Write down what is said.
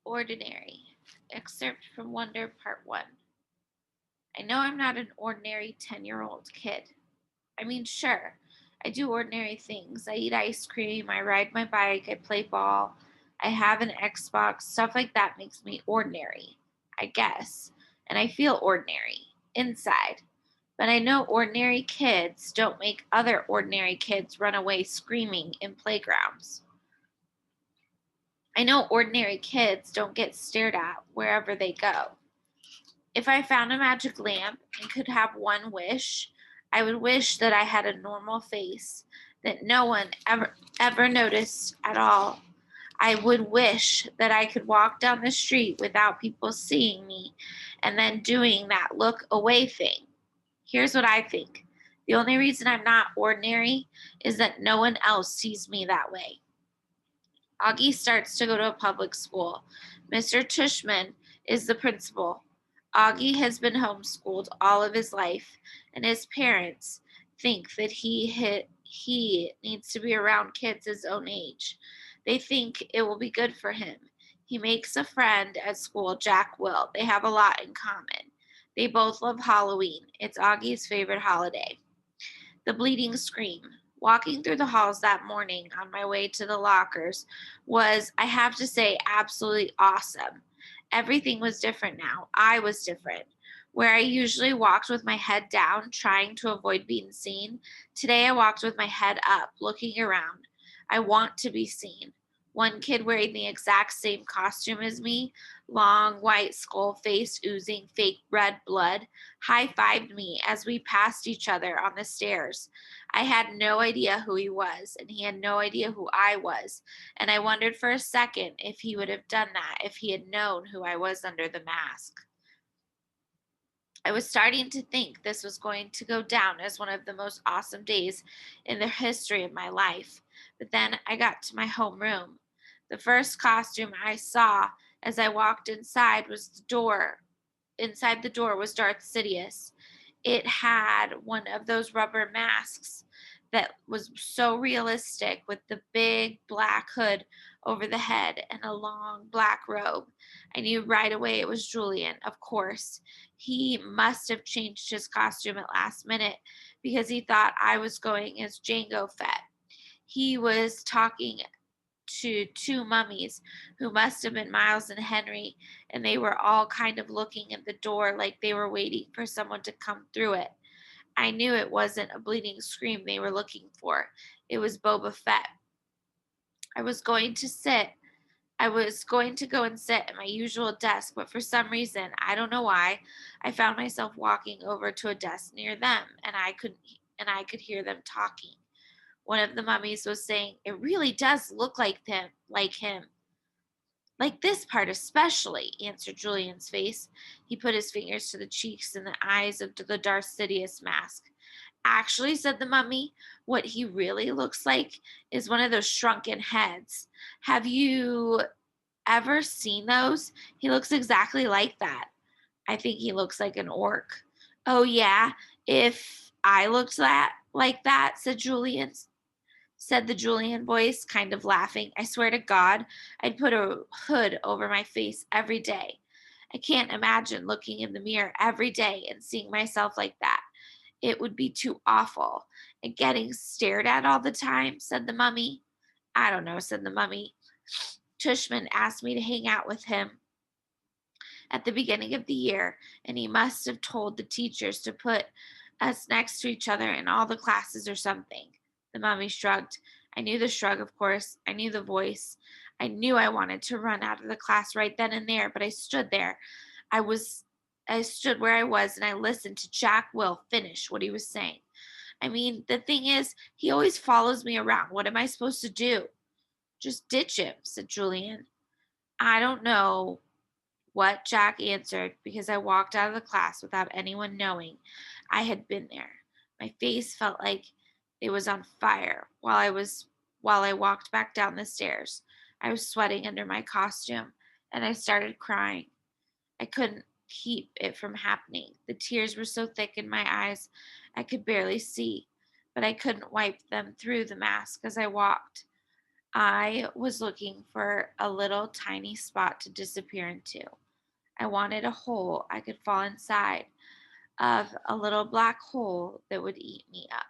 Ordinary. Excerpt from Wonder, Part 1. I know I'm not an ordinary 10-year-old kid. I mean, sure, I do ordinary things. I eat ice cream, I ride my bike, I play ball, I have an Xbox. Stuff like that makes me ordinary, I guess. And I feel ordinary inside. But I know ordinary kids don't make other ordinary kids run away screaming in playgrounds. I know ordinary kids don't get stared at wherever they go. If I found a magic lamp and could have one wish, I would wish that I had a normal face that no one ever noticed at all. I would wish that I could walk down the street without people seeing me and then doing that look away thing. Here's what I think. The only reason I'm not ordinary is that no one else sees me that way. Augie starts to go to a public school. Mr. Tushman is the principal. Augie has been homeschooled all of his life, and his parents think that he needs to be around kids his own age. They think it will be good for him. He makes a friend at school, Jack Will. They have a lot in common. They both love Halloween. It's Augie's favorite holiday. The bleeding scream. Walking through the halls that morning on my way to the lockers was, I have to say, absolutely awesome. Everything was different now. I was different. Where I usually walked with my head down, trying to avoid being seen, today I walked with my head up, looking around. I want to be seen. One kid wearing the exact same costume as me, long white skull face oozing fake red blood, high fived me as we passed each other on the stairs. I had no idea who he was, and he had no idea who I was. And I wondered for a second if he would have done that if he had known who I was under the mask. I was starting to think this was going to go down as one of the most awesome days in the history of my life. But then I got to my homeroom. The first costume I saw as I walked inside was the door. Inside the door was Darth Sidious. It had one of those rubber masks that was so realistic with the big black hood over the head and a long black robe. I knew right away it was Julian, of course. He must have changed his costume at last minute because he thought I was going as Django Fett. He was talking to two mummies who must have been Miles and Henry, and they were all kind of looking at the door like they were waiting for someone to come through it. I knew it wasn't a bleeding scream they were looking for. It was Boba Fett. I was going to sit I was going to go and sit at my usual desk, but for some reason, I don't know why, I found myself walking over to a desk near them, and I could hear them talking. One of the mummies was saying, "It really does look like him. Like this part especially," answered Julian's face. He put his fingers to the cheeks and the eyes of the Darth Sidious mask. "Actually," said the mummy, "what he really looks like is one of those shrunken heads. Have you ever seen those? He looks exactly like that." "I think he looks like an orc." "Oh, yeah? If I looked like that," said the Julian voice, kind of laughing, "I swear to God, I'd put a hood over my face every day. I can't imagine looking in the mirror every day and seeing myself like that. It would be too awful. And getting stared at all the time," said the mummy. "I don't know," said the mummy. "Tushman asked me to hang out with him at the beginning of the year, and he must have told the teachers to put us next to each other in all the classes or something." The mummy shrugged. I knew the shrug, of course. I knew the voice. I knew I wanted to run out of the class right then and there, but I stood there. I was I stood where I was and I listened to Jack Will finish what he was saying. "I mean, the thing is, he always follows me around. What am I supposed to do?" "Just ditch him," said Julian. I don't know what Jack answered because I walked out of the class without anyone knowing I had been there. My face felt like it was on fire while I walked back down the stairs. I was sweating under my costume and I started crying. I couldn't keep it from happening. The tears were so thick in my eyes I could barely see, but I couldn't wipe them through the mask as I walked. I was looking for a little tiny spot to disappear into. I wanted a hole I could fall inside of, a little black hole that would eat me up.